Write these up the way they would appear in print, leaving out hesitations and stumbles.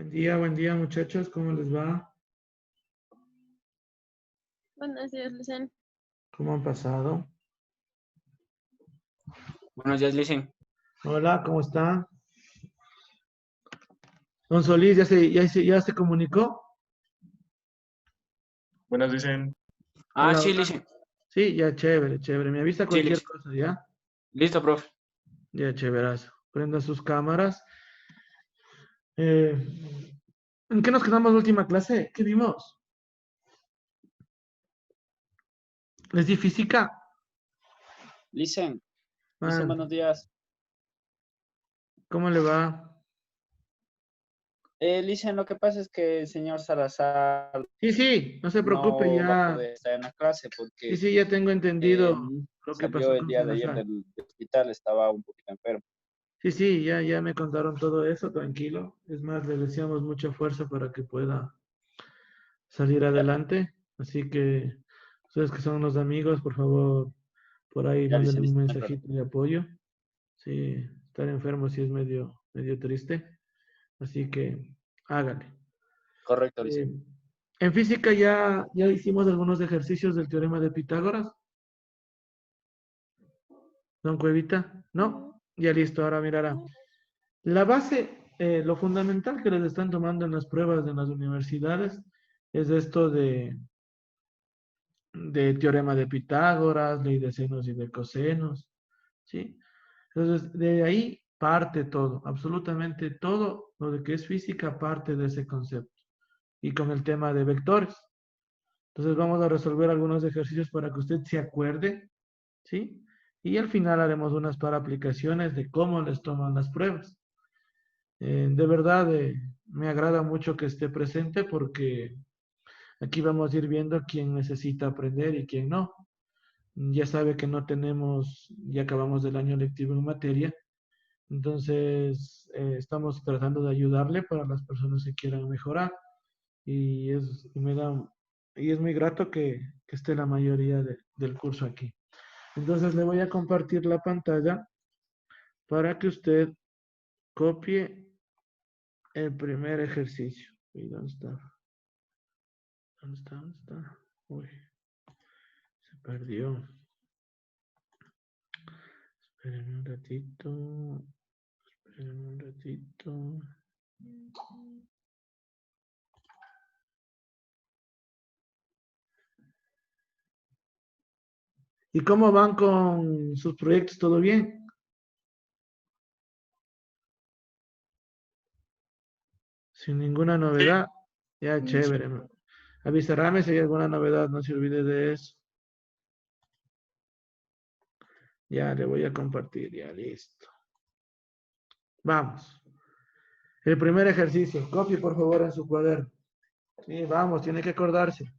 Buen día muchachos, ¿cómo les va? Buenos días, Lucen. ¿Cómo han pasado? Buenos días, Licen. Hola, ¿cómo está? Don Solís, ¿ya se comunicó? Buenas, dicen. Hola, Sí, hola. Licen. Sí, ya, chévere, chévere. Me avisa Sí, cualquier Licen. cosa, ¿ya? Listo, profe. Ya, chéverazo. Prendan sus cámaras. Eh, ¿En qué nos quedamos la última clase? ¿Qué vimos? ¿Les di física? Licen, Man, buenos días. ¿cómo le va? Licen, lo que pasa es que el señor Salazar Sí, no se preocupe, no va a ya. poder estar en la clase porque Sí, ya tengo entendido lo que salió pasó el con día de ayer Salazar. del hospital, estaba un poquito enfermo. Sí, ya me contaron todo eso, tranquilo. Es más, le deseamos mucha fuerza para que pueda salir adelante. Así que ustedes que son los amigos, por favor, por ahí Ya, mándenle Licen, un no hay problema. mensajito de apoyo. Sí, estar enfermo sí es medio triste. Así que hágale. Correcto, Eh, Licen. en física ya hicimos algunos ejercicios del teorema de Pitágoras. Don Cuevita, ¿no? Ya listo, ahora mirará. La base, lo fundamental que les están tomando en las pruebas de las universidades es esto de teorema de Pitágoras, ley de senos y de cosenos, ¿sí? Entonces, de ahí parte todo, absolutamente todo lo de que es física parte de ese concepto. Y con el tema de vectores. Entonces, vamos a resolver algunos ejercicios para que usted se acuerde, ¿sí? Y al final haremos unas para aplicaciones de cómo les toman las pruebas. De verdad, me agrada mucho que esté presente porque aquí vamos a ir viendo quién necesita aprender y quién no. Ya sabe que no tenemos, ya acabamos del año lectivo en materia, entonces estamos tratando de ayudarle para las personas que quieran mejorar y es muy grato que esté la mayoría del curso aquí. Entonces le voy a compartir la pantalla para que usted copie el primer ejercicio. ¿Y dónde está? ¿Dónde está? Uy, se perdió. Espérenme un ratito. Espérenme un ratito. ¿Y cómo van con sus proyectos? ¿Todo bien? Sin ninguna novedad. Ya, chévere. Avisarme si hay alguna novedad, no se olvide de eso. Ya le voy a compartir, ya listo. Vamos. El primer ejercicio. Copie por favor en su cuaderno. Sí, vamos, tiene que acordarse.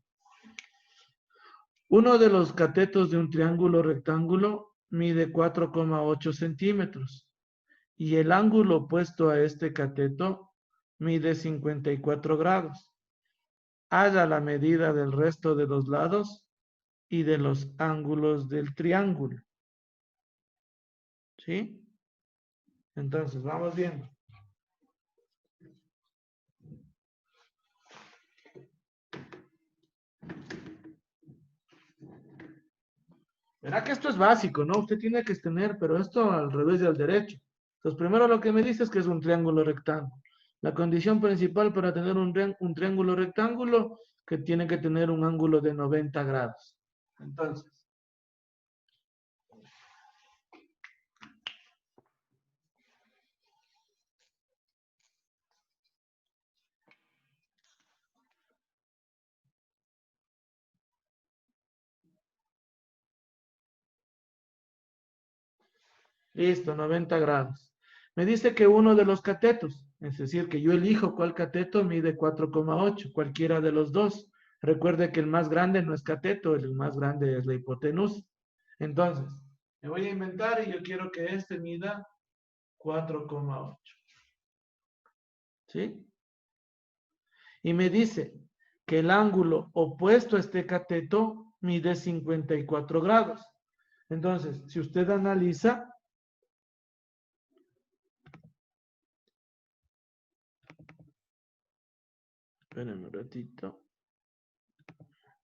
Uno de los catetos de un triángulo rectángulo mide 4,8 centímetros y el ángulo opuesto a este cateto mide 54 grados. Halla la medida del resto de los lados y de los ángulos del triángulo. ¿Sí? Entonces, vamos viendo. Verá que esto es básico, ¿no? Usted tiene que tener, pero esto al revés y al derecho. Entonces, primero lo que me dice es que es un triángulo rectángulo. La condición principal para tener un triángulo rectángulo que tiene que tener un ángulo de 90 grados. Entonces, listo, 90 grados. Me dice que uno de los catetos, es decir, que yo elijo cuál cateto mide 4,8, cualquiera de los dos. Recuerde que el más grande no es cateto, el más grande es la hipotenusa. Entonces, me voy a inventar y yo quiero que este mida 4,8. ¿Sí? Y me dice que el ángulo opuesto a este cateto mide 54 grados. Entonces, si usted analiza, Espérenme un ratito.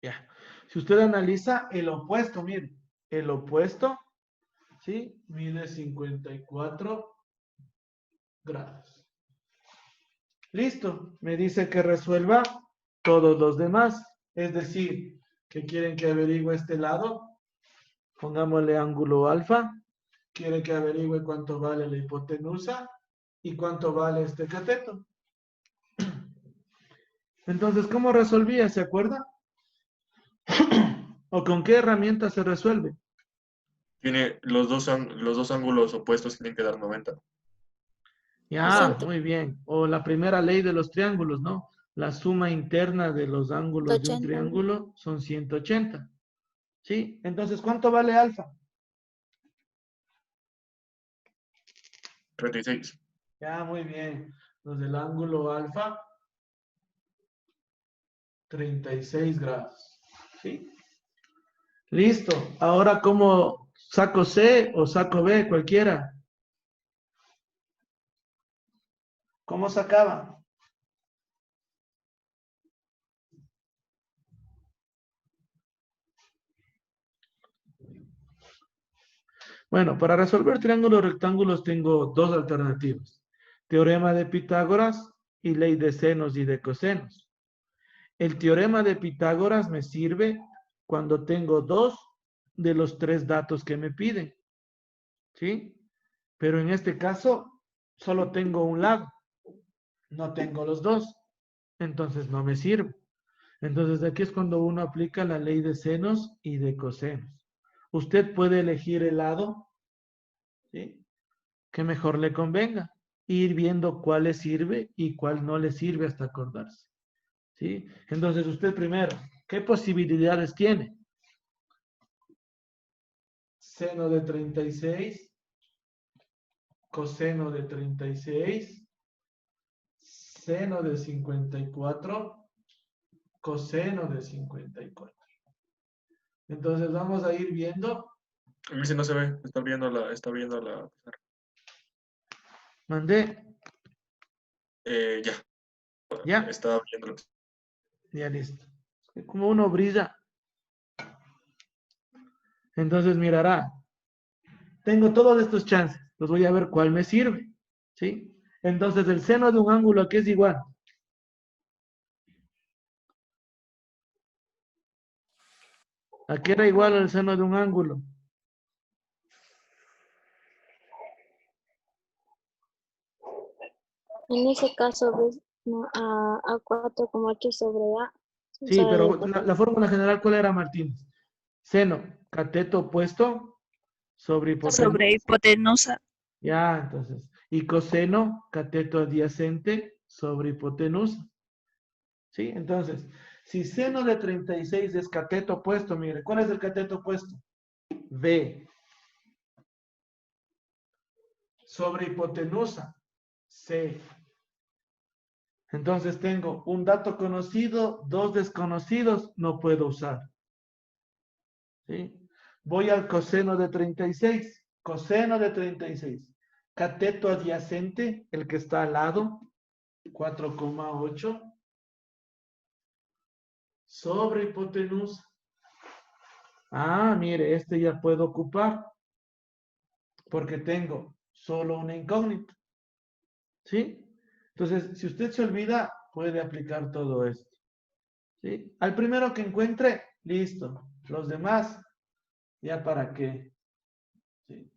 Ya. Si usted analiza el opuesto, mire, el opuesto, ¿sí? Mide 54 grados. Listo. Me dice que resuelva todos los demás. Es decir, que quieren que averigüe este lado. Pongámosle ángulo alfa. Quiere que averigüe cuánto vale la hipotenusa y cuánto vale este cateto. Entonces, ¿cómo resolvía? ¿Se acuerda? ¿O con qué herramienta se resuelve? Tiene los dos ángulos opuestos tienen que dar 90. Ya, Exacto. muy bien. O la primera ley de los triángulos, ¿no? La suma interna de los ángulos de un 80. triángulo son 180. ¿Sí? Entonces, ¿cuánto vale alfa? 36. Ya, muy bien. Entonces, el ángulo alfa, 36 grados. ¿Sí? Listo. Ahora, ¿cómo saco C o saco B? Cualquiera. ¿Cómo sacaba? Bueno, para resolver triángulos rectángulos tengo dos alternativas. Teorema de Pitágoras y ley de senos y de cosenos. El teorema de Pitágoras me sirve cuando tengo dos de los tres datos que me piden. ¿Sí? Pero en este caso solo tengo un lado. No tengo los dos. Entonces no me sirve. Entonces aquí es cuando uno aplica la ley de senos y de cosenos. Usted puede elegir el lado, ¿sí?, que mejor le convenga. Ir viendo cuál le sirve y cuál no le sirve hasta acordarse. ¿Sí? Entonces usted primero, ¿qué posibilidades tiene? Seno de 36, coseno de 36, seno de 54, coseno de 54. Entonces vamos a ir viendo. A mí sí no se ve, está viendo la. Mandé, Ya, ya, está viendo. ya listo. Como uno brilla. Entonces mirará, tengo todos estos chances, los voy a ver cuál me sirve. ¿Sí? Entonces el seno de un ángulo aquí es igual. Aquí era igual al seno de un ángulo. En ese caso, ves, no, a 4,8 sobre A. O Sí, sea, pero la fórmula general, ¿cuál era, Martínez? Seno, cateto opuesto sobre hipotenusa. Sobre hipotenusa. Ya, entonces. Y coseno, cateto adyacente sobre hipotenusa. ¿Sí? Entonces, si seno de 36 es cateto opuesto, mire, ¿cuál es el cateto opuesto? B. Sobre hipotenusa, C. Entonces tengo un dato conocido, dos desconocidos, no puedo usar. ¿Sí? Voy al coseno de 36. Coseno de 36. Cateto adyacente, el que está al lado, 4,8 sobre hipotenusa. Ah, mire, este ya puedo ocupar porque tengo solo una incógnita. ¿Sí? Entonces, si usted se olvida, puede aplicar todo esto. ¿Sí? Al primero que encuentre, listo. Los demás, ¿ya para qué? ¿Sí?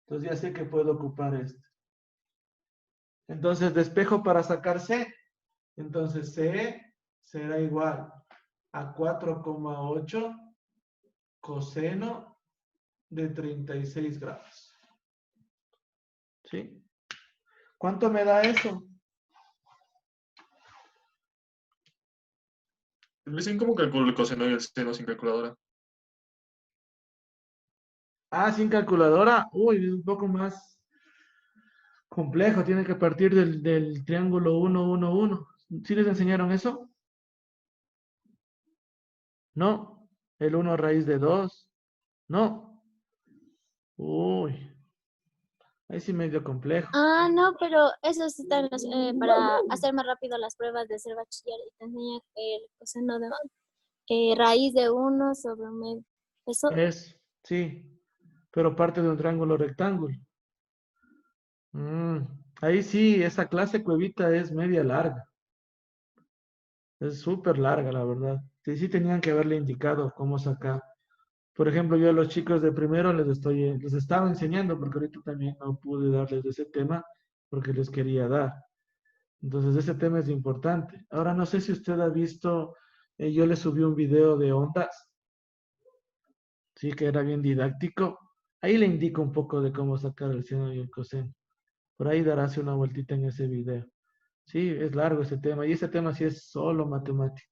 Entonces ya sé que puedo ocupar esto. Entonces despejo para sacar C. Entonces C será igual a 4,8 coseno de 36 grados. ¿Sí? ¿Cuánto me da eso? Dicen cómo calculo el coseno y el seno sin calculadora. Ah, sin calculadora. Uy, es un poco más complejo. Tiene que partir del triángulo 1, 1, 1. ¿Sí les enseñaron eso? No. El 1 raíz de 2. No. Uy. Ahí sí medio complejo. Ah, no, pero eso sí están para hacer más rápido las pruebas de ser bachiller y te enseña el coseno de raíz de 1 sobre medio. Eso, Sí, pero parte de un triángulo rectángulo. Mm, ahí sí, esa clase cuevita es media larga. Es súper larga, la verdad. Sí, sí tenían que haberle indicado cómo sacar. Por ejemplo, yo a los chicos de primero les estaba enseñando, porque ahorita también no pude darles ese tema, porque les quería dar. Entonces, ese tema es importante. Ahora, no sé si usted ha visto, yo le subí un video de ondas, sí, que era bien didáctico. Ahí le indico un poco de cómo sacar el seno y el coseno. Por ahí darás una vueltita en ese video. Sí, es largo ese tema, y ese tema sí es solo matemático.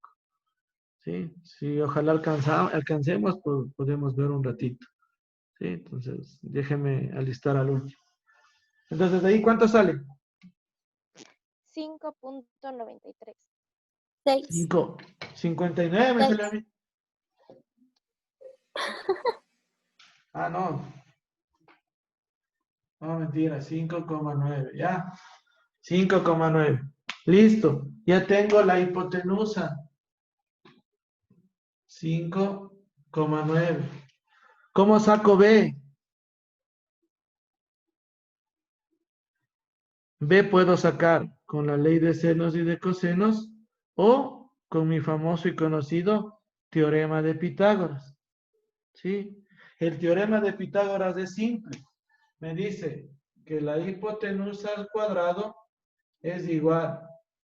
Sí, sí, ojalá alcancemos, pues podemos ver un ratito. Sí, entonces déjeme alistar al último. Entonces, ¿de ahí cuánto sale? 5.93. 6. 5,59 me sale a 6. mí. Ah, no. No, mentira, 5,9, ya. 5,9. Listo, ya tengo la hipotenusa. 5,9. ¿Cómo saco B? B puedo sacar con la ley de senos y de cosenos o con mi famoso y conocido teorema de Pitágoras. ¿Sí? El teorema de Pitágoras es simple. Me dice que la hipotenusa al cuadrado es igual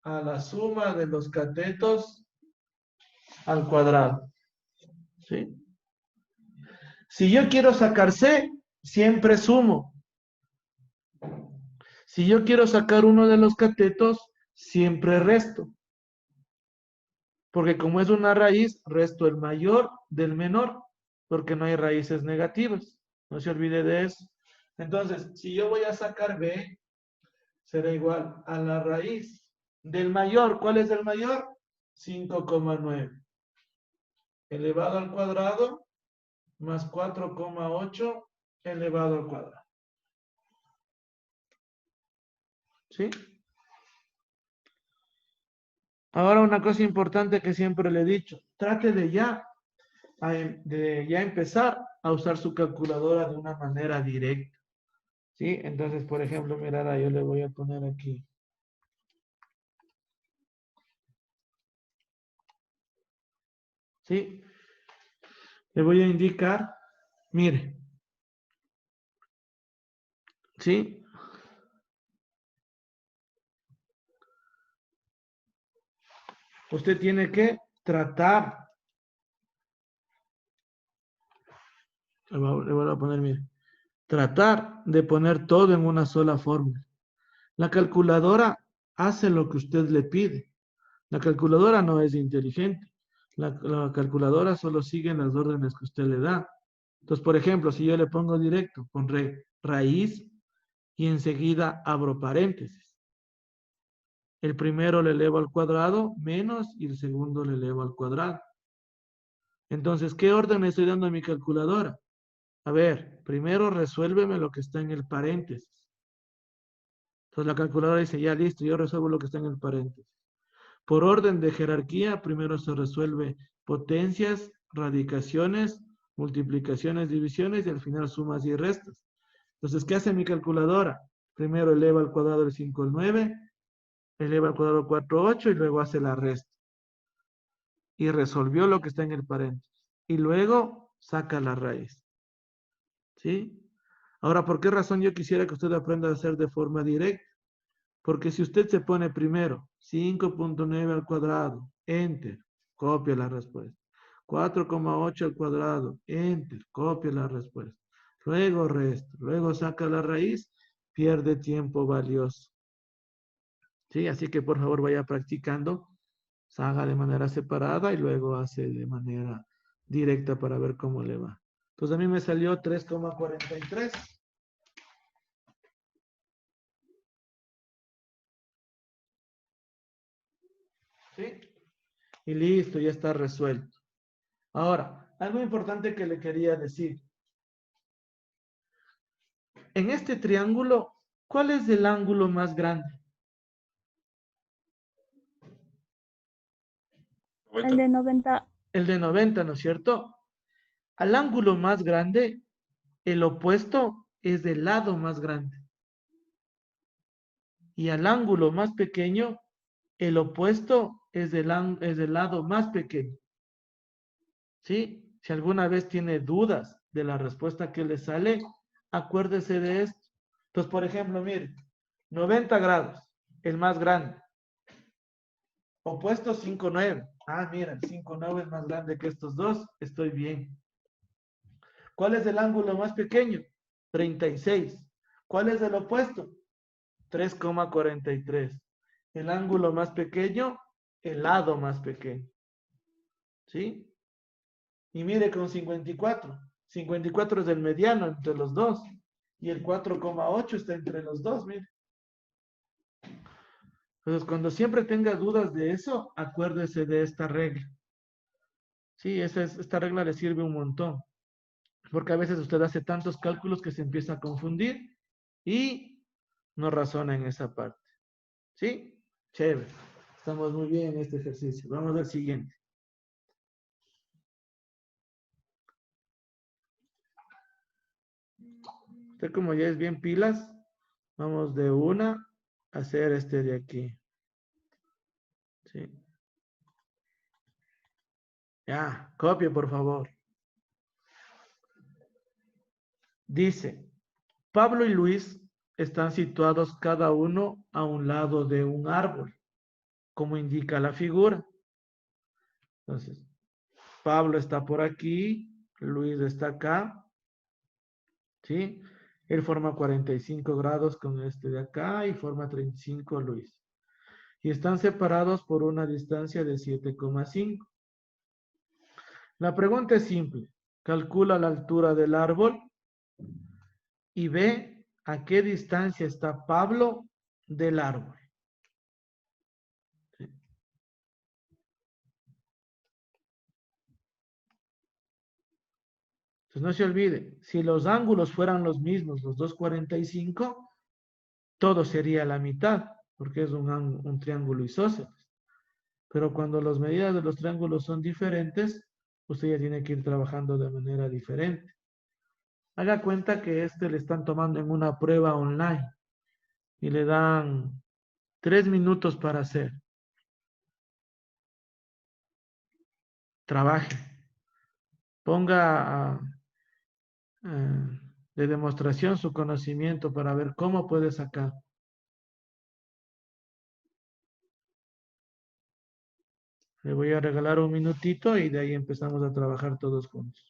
a la suma de los catetos al cuadrado. ¿Sí? Si yo quiero sacar C, siempre sumo. Si yo quiero sacar uno de los catetos, siempre resto. Porque como es una raíz, resto el mayor del menor, porque no hay raíces negativas. No se olvide de eso. Entonces, si yo voy a sacar B, será igual a la raíz del mayor. ¿Cuál es el mayor? 5,9 elevado al cuadrado más 4,8 elevado al cuadrado. ¿Sí? Ahora una cosa importante que siempre le he dicho, trate de ya empezar a usar su calculadora de una manera directa. ¿Sí? Entonces, por ejemplo, mirad, yo le voy a poner aquí. ¿Sí? Le voy a indicar, mire. ¿Sí? Usted tiene que tratar. Le voy a poner, mire. Tratar de poner todo en una sola fórmula. La calculadora hace lo que usted le pide. La calculadora no es inteligente. La calculadora solo sigue las órdenes que usted le da. Entonces, por ejemplo, si yo le pongo directo, pondré raíz y enseguida abro paréntesis. El primero le elevo al cuadrado menos y el segundo le elevo al cuadrado. Entonces, ¿qué orden le estoy dando a mi calculadora? A ver, primero resuélveme lo que está en el paréntesis. Entonces la calculadora dice, ya listo, yo resuelvo lo que está en el paréntesis. Por orden de jerarquía, primero se resuelve potencias, radicaciones, multiplicaciones, divisiones y al final sumas y restas. Entonces, ¿qué hace mi calculadora? Primero eleva al cuadrado el 5 al 9, eleva al cuadrado 4, 8 y luego hace la resta. Y resolvió lo que está en el paréntesis. Y luego saca la raíz. ¿Sí? Ahora, ¿por qué razón yo quisiera que usted aprenda a hacer de forma directa? Porque si usted se pone primero 5,9 al cuadrado, enter, copia la respuesta. 4,8 al cuadrado, enter, copia la respuesta. Luego resta, luego saca la raíz, pierde tiempo valioso. ¿Sí? Así que por favor vaya practicando, haga de manera separada y luego hace de manera directa para ver cómo le va. Entonces a mí me salió 3,43. ¿Sí? Y listo, ya está resuelto. Ahora, algo importante que le quería decir. En este triángulo, ¿cuál es el ángulo más grande? El de 90. El de 90, ¿no es cierto? Al ángulo más grande, el opuesto es del lado más grande. Y al ángulo más pequeño, el opuesto es del lado más pequeño. ¿Sí? Si alguna vez tiene dudas de la respuesta que le sale, acuérdese de esto. Entonces, por ejemplo, mire, 90 grados, el más grande. Opuesto 5,9. Ah, mira, 5,9 es más grande que estos dos. Estoy bien. ¿Cuál es el ángulo más pequeño? 36. ¿Cuál es el opuesto? 3,43. El ángulo más pequeño, el lado más pequeño. ¿Sí? Y mire con 54. 54 es el mediano entre los dos. Y el 4,8 está entre los dos, mire. Entonces, cuando siempre tenga dudas de eso, acuérdese de esta regla. Sí, esta regla le sirve un montón. Porque a veces usted hace tantos cálculos que se empieza a confundir y no razona en esa parte. ¿Sí? Chévere. Estamos muy bien en este ejercicio. Vamos al siguiente. Usted como ya es bien pilas, vamos de una a hacer este de aquí. ¿Sí? Ya, copie por favor. Dice, Pablo y Luis están situados cada uno a un lado de un árbol, como indica la figura. Entonces, Pablo está por aquí, Luis está acá, ¿sí? Él forma 45 grados con este de acá y forma 35 Luis. Y están separados por una distancia de 7,5. La pregunta es simple. Calcula la altura del árbol y ve a qué distancia está Pablo del árbol. ¿Sí? Entonces no se olvide, si los ángulos fueran los mismos, los 2,45, todo sería la mitad, porque es un triángulo isósceles. Pero cuando las medidas de los triángulos son diferentes, usted ya tiene que ir trabajando de manera diferente. Haga cuenta que le están tomando en una prueba online y le dan 3 minutos para hacer. Trabaje. Ponga de demostración su conocimiento para ver cómo puede sacar. Le voy a regalar un minutito y de ahí empezamos a trabajar todos juntos.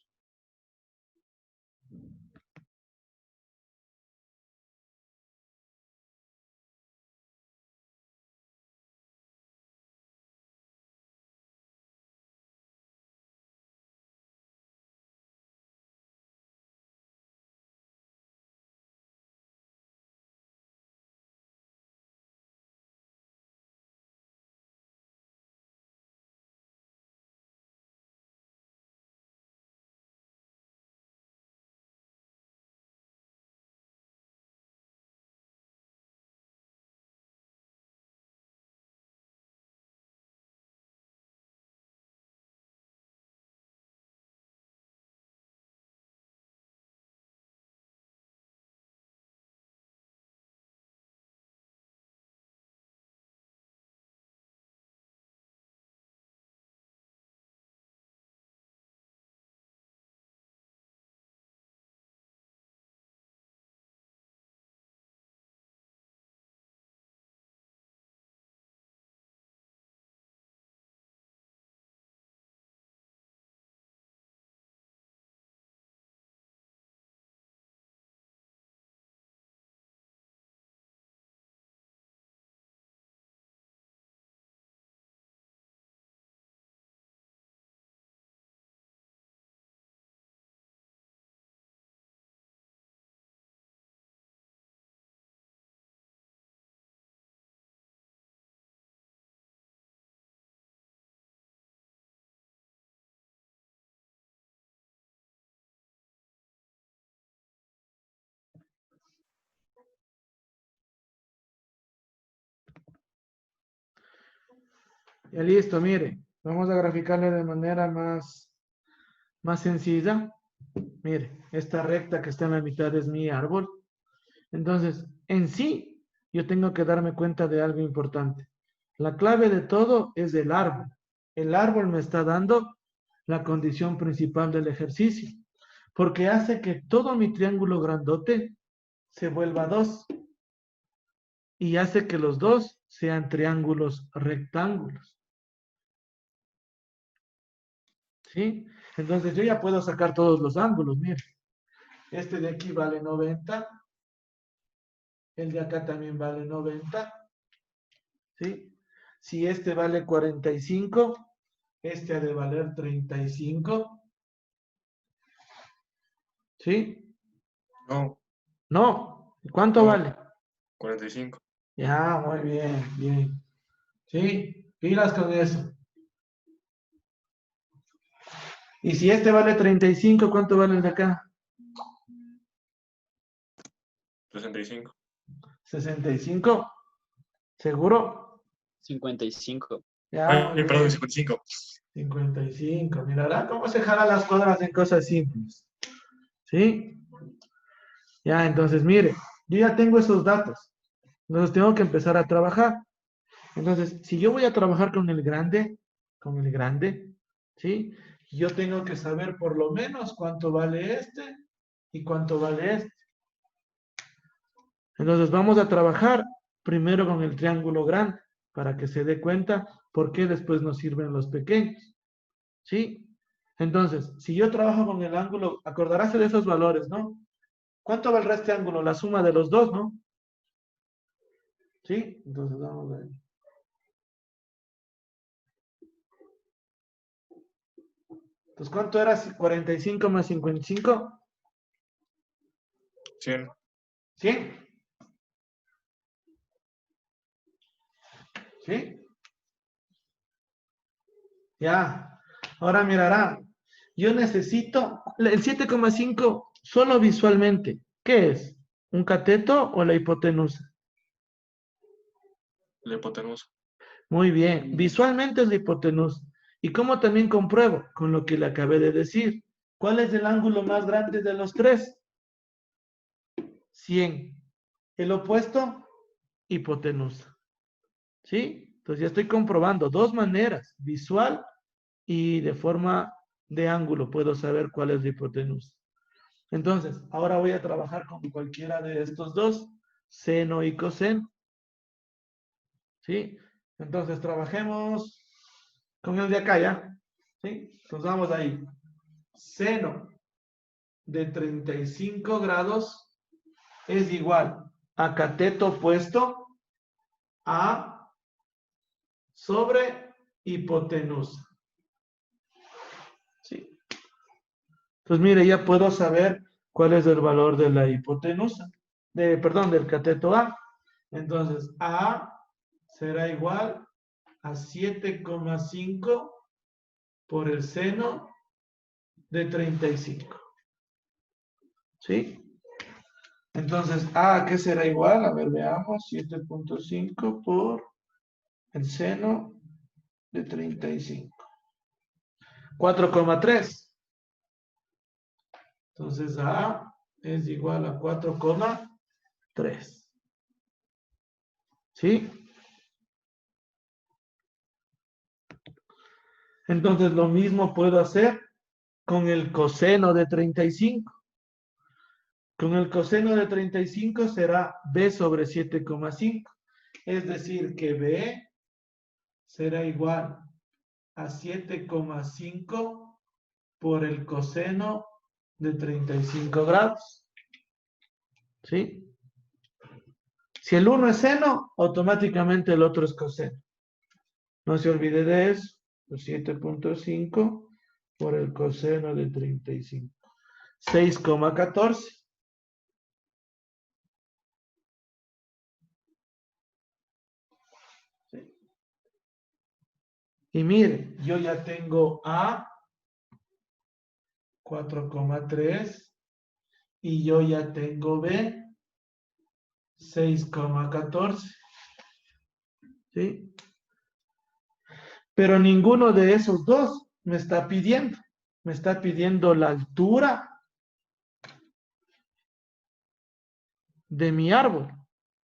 Ya listo, mire. Vamos a graficarle de manera más sencilla. Mire, esta recta que está en la mitad es mi árbol. Entonces, en sí, yo tengo que darme cuenta de algo importante. La clave de todo es el árbol. El árbol me está dando la condición principal del ejercicio, porque hace que todo mi triángulo grandote se vuelva 2 y hace que los dos sean triángulos rectángulos. ¿Sí? Entonces yo ya puedo sacar todos los ángulos, mire. Este de aquí vale 90. El de acá también vale 90. ¿Sí? Si este vale 45, este ha de valer 35. ¿Sí? No, No. ¿Cuánto no, vale? 45. Ya, muy bien, bien. ¿Sí? Pilas con eso. Y si este vale 35, ¿cuánto vale el de acá? 65. 65. ¿Seguro? 55. Ya, Ay, muy perdón, bien. 55. 55. Mirará cómo se jala las cuadras en cosas simples. ¿Sí? Ya, entonces, mire, yo ya tengo esos datos. Entonces tengo que empezar a trabajar. Entonces, si yo voy a trabajar con el grande, ¿sí? Yo tengo que saber por lo menos cuánto vale este y cuánto vale este. Entonces, vamos a trabajar primero con el triángulo grande para que se dé cuenta por qué después nos sirven los pequeños. ¿Sí? Entonces, si yo trabajo con el ángulo, acordaráse de esos valores, ¿no? ¿Cuánto valdrá este ángulo? La suma de los dos, ¿no? ¿Sí? Entonces, vamos a ver. Entonces, ¿cuánto era 45 más 55? 100. 100. ¿Sí? Ya. Ahora mirará. Yo necesito el 7,5 solo visualmente. ¿Qué es? ¿Un cateto o la hipotenusa? La hipotenusa. Muy bien. Visualmente es la hipotenusa. ¿Y cómo también compruebo? Con lo que le acabé de decir. ¿Cuál es el ángulo más grande de los tres? 100. El opuesto, hipotenusa. ¿Sí? Entonces ya estoy comprobando dos maneras, visual y de forma de ángulo. Puedo saber cuál es la hipotenusa. Entonces, ahora voy a trabajar con cualquiera de estos dos, seno y coseno. ¿Sí? Entonces, trabajemos con el de acá, ¿ya? ¿Sí? Entonces, vamos ahí. Seno de 35 grados es igual a cateto opuesto a sobre hipotenusa. ¿Sí? Entonces, mire, ya puedo saber cuál es el valor de la hipotenusa, perdón, del cateto A. Entonces, A será igual a 7,5 por el seno de 35. ¿Sí? Entonces, ¿a qué será igual? A ver, veamos. 7,5 por el seno de 35. 4,3. Entonces, A es igual a 4,3. ¿Sí? Entonces, lo mismo puedo hacer con el coseno de 35. Con el coseno de 35 será B sobre 7,5. Es decir, que B será igual a 7,5 por el coseno de 35 grados. ¿Sí? Si el uno es seno, automáticamente el otro es coseno. No se olvide de eso. 7,5 por el coseno de 35. 6,14. ¿Sí? Y mire, yo ya tengo A 4,3 y yo ya tengo B 6,14. ¿Sí? Pero ninguno de esos dos me está pidiendo. Me está pidiendo la altura de mi árbol.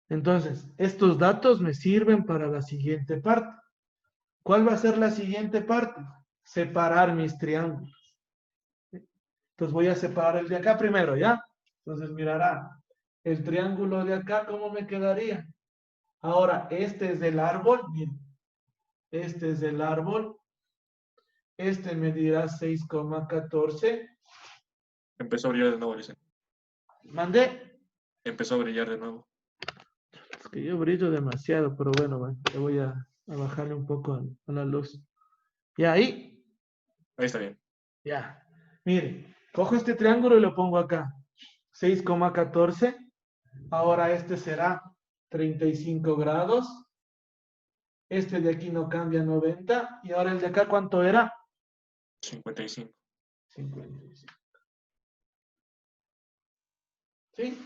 Entonces, estos datos me sirven para la siguiente parte. ¿Cuál va a ser la siguiente parte? Separar mis triángulos. Entonces voy a separar el de acá primero, ¿ya? Entonces mirará, el triángulo de acá, ¿cómo me quedaría? Ahora, este es del árbol, miren. Este es del árbol. Este medirá 6,14. Empezó a brillar de nuevo, dicen. Mandé. Empezó a brillar de nuevo. Es que yo brillo demasiado, pero bueno, le voy a bajarle un poco a la luz. Y ahí, Ahí está bien. ya. Miren, cojo este triángulo y lo pongo acá. 6,14. Ahora este será 35 grados. Este de aquí no cambia, 90. Y ahora el de acá, ¿cuánto era? 55. 55. ¿Sí?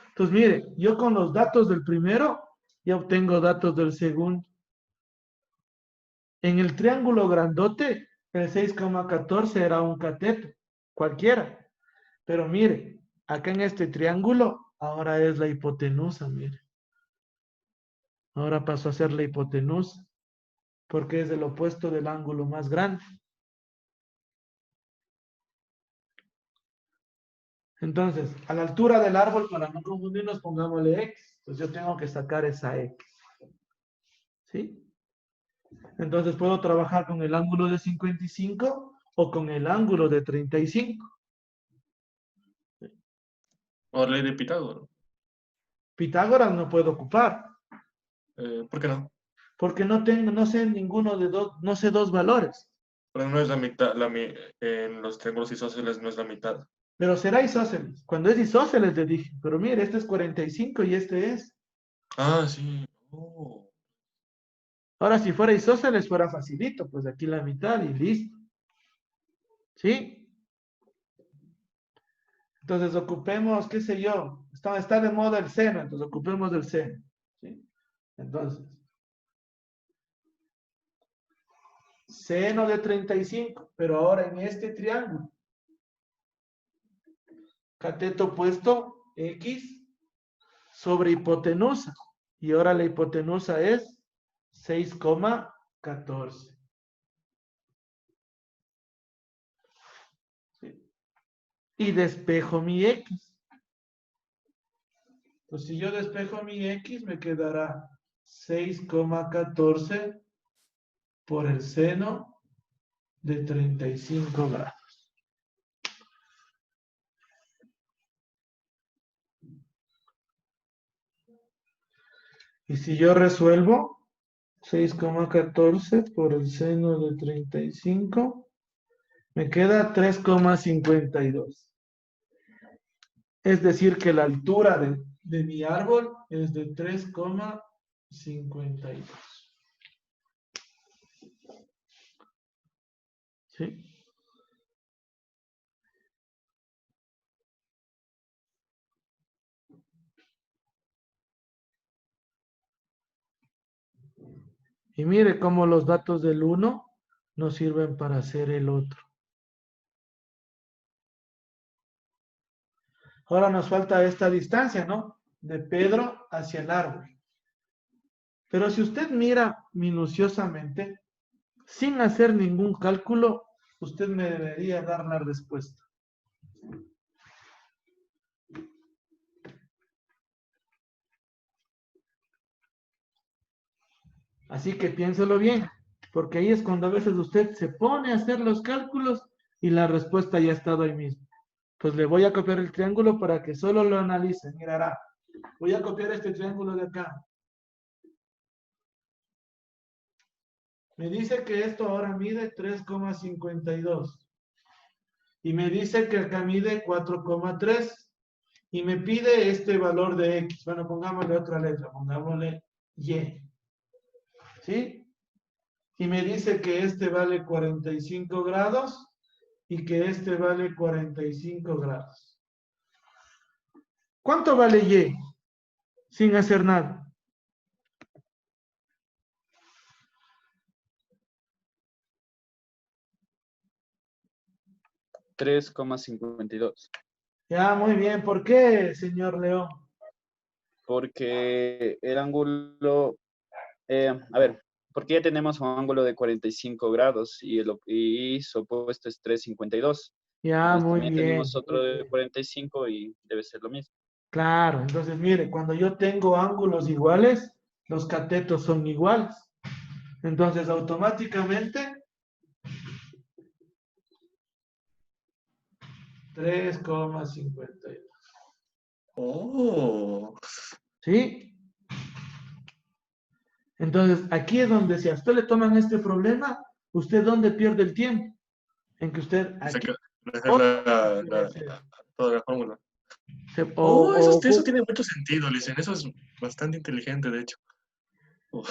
Entonces, mire, yo con los datos del primero ya obtengo datos del segundo. En el triángulo grandote, el 6,14 era un cateto, cualquiera. Pero mire, acá en este triángulo, ahora es la hipotenusa, mire. Ahora pasó a ser la hipotenusa, porque es el opuesto del ángulo más grande. Entonces, a la altura del árbol, para no confundirnos, pongámosle X. Entonces yo tengo que sacar esa X. ¿Sí? Entonces puedo trabajar con el ángulo de 55 o con el ángulo de 35. Ahora ley de Pitágoras. Pitágoras no puedo ocupar, ¿Por qué no? porque no sé ninguno de dos, no sé dos valores. Pero no es la mitad, en los triángulos isósceles no es la mitad. Pero será isósceles. Cuando es isósceles le dije, pero mire, este es 45 y este es. Ah, sí. Oh. Ahora, si fuera isósceles, fuera facilito, pues aquí la mitad y listo. ¿Sí? Entonces ocupemos, qué sé yo, está de moda el seno, entonces ocupemos el seno. ¿Sí? Entonces, seno de 35, pero ahora en este triángulo, cateto opuesto, X sobre hipotenusa. Y ahora la hipotenusa es 6,14. ¿Sí? Y despejo mi X. Pues si yo despejo mi X, me quedará 6,14 por el seno de 35 grados. Y si yo resuelvo 6,14 por el seno de 35, me queda 3,52. Es decir, que la altura de mi árbol es de 3,52. ¿Sí? Y mire cómo los datos del uno nos sirven para hacer el otro. Ahora nos falta esta distancia, ¿no? De Pedro hacia el árbol. Pero si usted mira minuciosamente, sin hacer ningún cálculo, usted me debería dar la respuesta. Así que piénselo bien, porque ahí es cuando a veces usted se pone a hacer los cálculos y la respuesta ya ha estado ahí mismo. Pues le voy a copiar el triángulo para que solo lo analice. Mirará, voy a copiar este triángulo de acá. Me dice que esto ahora mide 3,52. Y me dice que acá mide 4,3. Y me pide este valor de X. Bueno, pongámosle otra letra, pongámosle Y. ¿Sí? Y me dice que este vale 45 grados y que este vale 45 grados. ¿Cuánto vale Y? Sin hacer nada. 3,52. Ya, muy bien. ¿Por qué, señor León? Porque el ángulo, a ver, porque ya tenemos un ángulo de 45 grados y su opuesto es 3,52. Ya, Entonces muy también bien, tenemos muy otro de bien. 45 y debe ser lo mismo. Claro, entonces mire, cuando yo tengo ángulos iguales, los catetos son iguales. Entonces automáticamente 3,52. Oh, ¿Sí? Entonces aquí es donde si a usted le toman este problema, ¿usted dónde pierde el tiempo? En que usted aquí dejar otra cosa quiere hacer. toda la fórmula. O, Oh, eso o tiene mucho sentido, Licen. Eso es bastante inteligente, de hecho. Oh,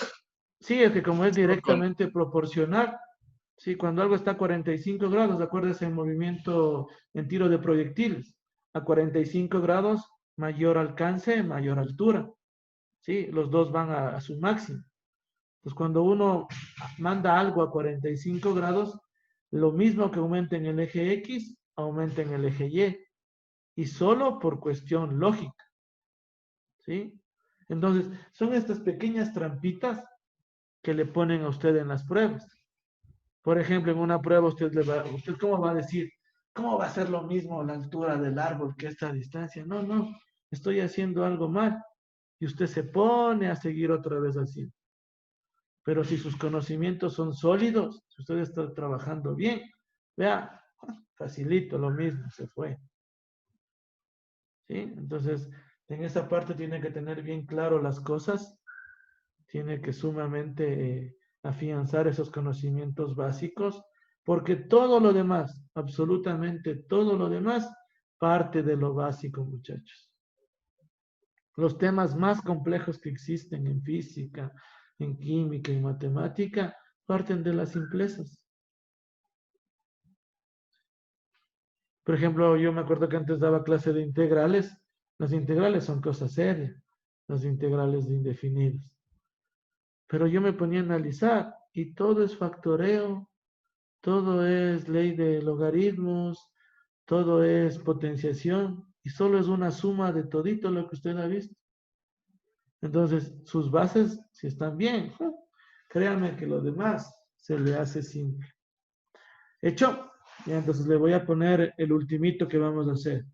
sí, es que como es solo con- directamente proporcional, sí, cuando algo está a 45 grados, acuérdese en movimiento en tiro de proyectiles, a 45 grados, mayor alcance, mayor altura, sí, los dos van a su máximo. Entonces, cuando uno manda algo a 45 grados, lo mismo que aumenta en el eje X, aumenta en el eje Y, y solo por cuestión lógica, ¿sí? Entonces, son estas pequeñas trampitas que le ponen a usted en las pruebas. Por ejemplo, en una prueba usted cómo va a decir, ¿cómo va a ser lo mismo la altura del árbol que esta distancia? No, no, estoy haciendo algo mal. Y usted se pone a seguir otra vez así. Pero si sus conocimientos son sólidos, si usted está trabajando bien, vea, facilito, lo mismo, se fue. ¿Sí? Entonces, en esa parte tiene que tener bien claro las cosas, tiene que sumamente afianzar esos conocimientos básicos, porque todo lo demás, absolutamente todo lo demás, parte de lo básico, muchachos. Los temas más complejos que existen en física, en química y matemática, parten de las simplezas. Por ejemplo, yo me acuerdo que antes daba clase de integrales. Las integrales son cosas serias, las integrales de indefinidos. Pero yo me ponía a analizar y todo es factoreo, todo es ley de logaritmos, todo es potenciación y solo es una suma de todito lo que usted ha visto. Entonces, sus bases, si están bien, créanme que lo demás se le hace simple. ¿Hecho? Ya, entonces le voy a poner el ultimito que vamos a hacer.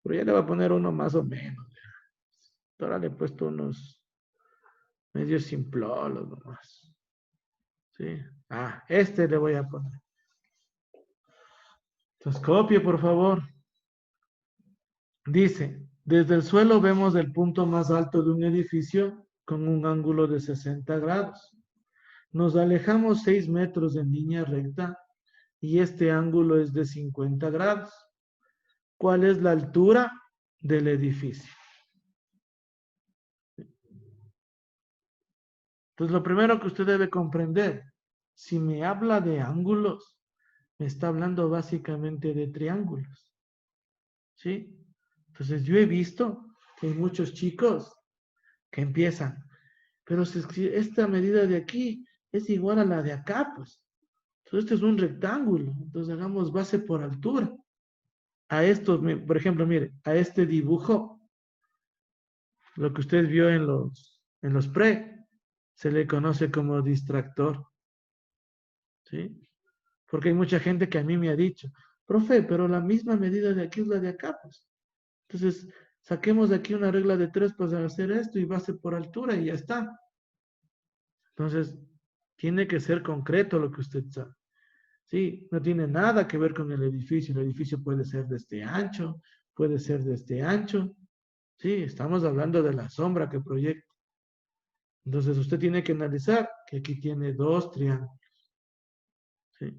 Pero ya le voy a poner uno más o menos. Ahora le he puesto unos medios simplolos nomás. ¿Sí? Ah, este le voy a poner. Entonces copie, por favor. Dice, desde el suelo vemos el punto más alto de un edificio con un ángulo de 60 grados. Nos alejamos 6 metros en línea recta y este ángulo es de 50 grados. ¿Cuál es la altura del edificio? Entonces, lo primero que usted debe comprender, si me habla de ángulos, me está hablando básicamente de triángulos. ¿Sí? Entonces, yo he visto que hay muchos chicos que empiezan, pero si esta medida de aquí es igual a la de acá, pues. Entonces, este es un rectángulo. Entonces, hagamos base por altura. A estos, por ejemplo, mire, a este dibujo, lo que usted vio en los pre, se le conoce como distractor. ¿Sí? Porque hay mucha gente que a mí me ha dicho, profe, pero la misma medida de aquí es la de acá, pues. Entonces, saquemos de aquí una regla de 3 para hacer esto y base por altura y ya está. Entonces, tiene que ser concreto lo que usted sabe. Sí, no tiene nada que ver con el edificio. El edificio puede ser de este ancho, puede ser de este ancho. Sí, estamos hablando de la sombra que proyecta. Entonces, usted tiene que analizar que aquí tiene dos triángulos. ¿Sí?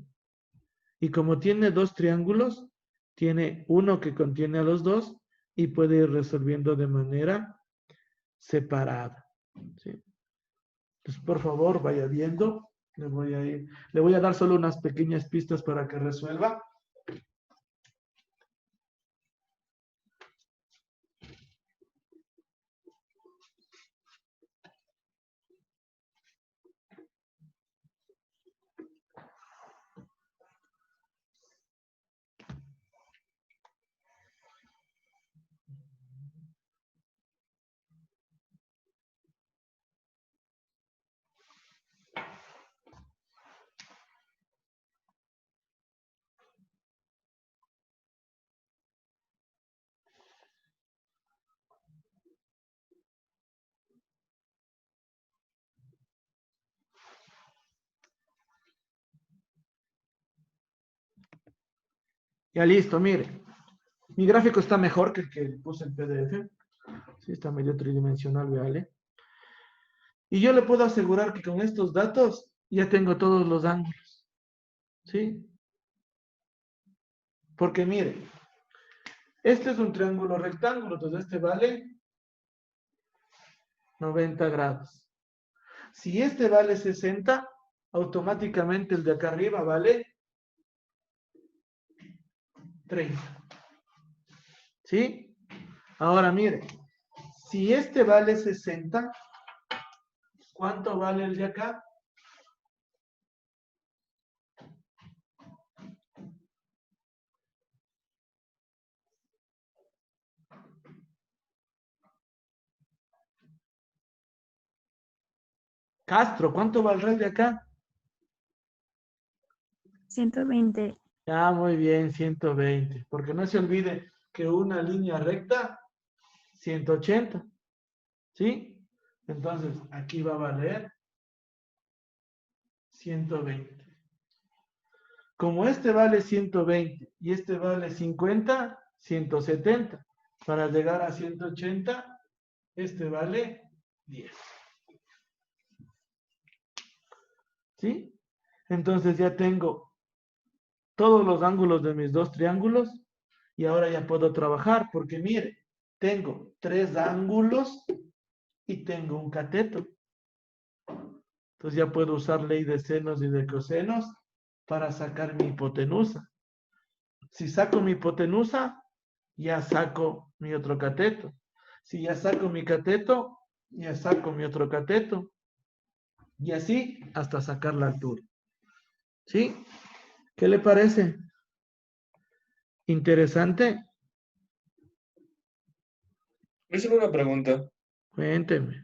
Y como tiene dos triángulos, tiene uno que contiene a los dos y puede ir resolviendo de manera separada. ¿Sí? Entonces, por favor, vaya viendo. Le voy a dar solo unas pequeñas pistas para que resuelva. Ya listo, mire. Mi gráfico está mejor que el que puse en PDF. Sí, está medio tridimensional, véale. Y yo le puedo asegurar que con estos datos ya tengo todos los ángulos. ¿Sí? Porque mire, este es un triángulo rectángulo, entonces este vale 90 grados. Si este vale 60, automáticamente el de acá arriba vale 30. ¿Sí? Ahora mire, si este vale 60, ¿cuánto vale el de acá? Castro, ¿cuánto valdrá el de acá? 120. Ah, muy bien, 120. Porque no se olvide que una línea recta, 180. ¿Sí? Entonces, aquí va a valer 120. Como este vale 120 y este vale 50, 170. Para llegar a 180, este vale 10. ¿Sí? Entonces ya tengo todos los ángulos de mis dos triángulos y ahora ya puedo trabajar porque mire, tengo 3 ángulos y tengo un cateto. Entonces ya puedo usar ley de senos y de cosenos para sacar mi hipotenusa. Si saco mi hipotenusa, ya saco mi otro cateto. Si ya saco mi cateto, ya saco mi otro cateto. Y así hasta sacar la altura. ¿Sí? ¿Qué le parece? ¿Interesante? Me hice una pregunta. Cuénteme.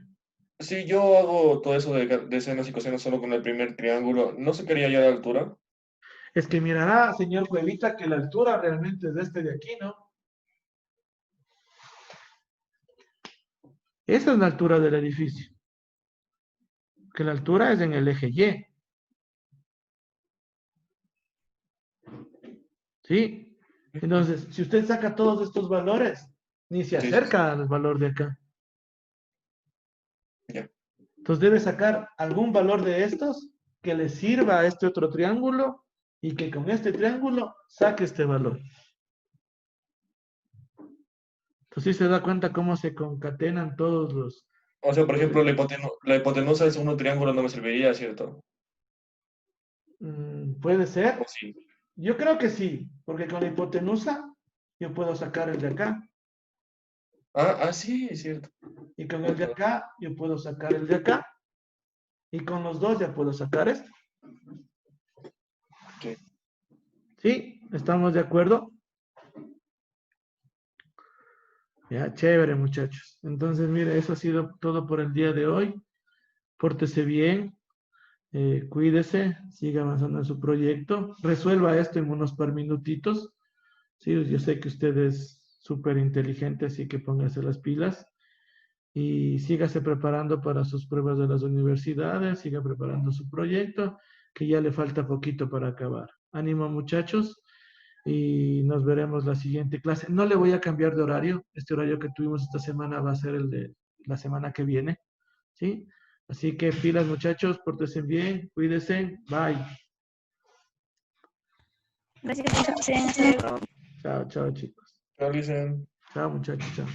Si yo hago todo eso de senos y cosenos solo con el primer triángulo, ¿no se quería ya la altura? Es que mirará, señor Cuevita, que la altura realmente es de este de aquí, ¿no? Esa es la altura del edificio. Que la altura es en el eje Y. ¿Sí? Entonces, si usted saca todos estos valores, ni se Sí, sí, acerca al valor de acá. ya. Entonces debe sacar algún valor de estos que le sirva a este otro triángulo y que con este triángulo saque este valor. Entonces sí se da cuenta cómo se concatenan todos los... O sea, por ejemplo, la hipotenusa de segundo triángulo no me serviría, ¿cierto? Puede ¿O ser. sí? Yo creo que sí, porque con la hipotenusa yo puedo sacar el de acá. Sí, es cierto. Y con el de acá yo puedo sacar el de acá. Y con los dos ya puedo sacar este. Sí. ¿Sí? ¿Estamos de acuerdo? Ya, chévere, muchachos. Entonces, mire, eso ha sido todo por el día de hoy. Pórtese bien, cuídese, siga avanzando en su proyecto. Resuelva esto en unos par minutitos. Sí, yo sé que usted es súper inteligente, así que póngase las pilas. Y sígase preparando para sus pruebas de las universidades, siga preparando su proyecto, que ya le falta poquito para acabar. Ánimo, muchachos, y nos veremos la siguiente clase. No le voy a cambiar de horario. Este horario que tuvimos esta semana va a ser el de la semana que viene, ¿sí? Así que pilas, muchachos, pórtense bien, cuídense, bye. Gracias, profesor. Hasta luego. Chao, chao, chicos. Realicen. Chao, muchachos, chao.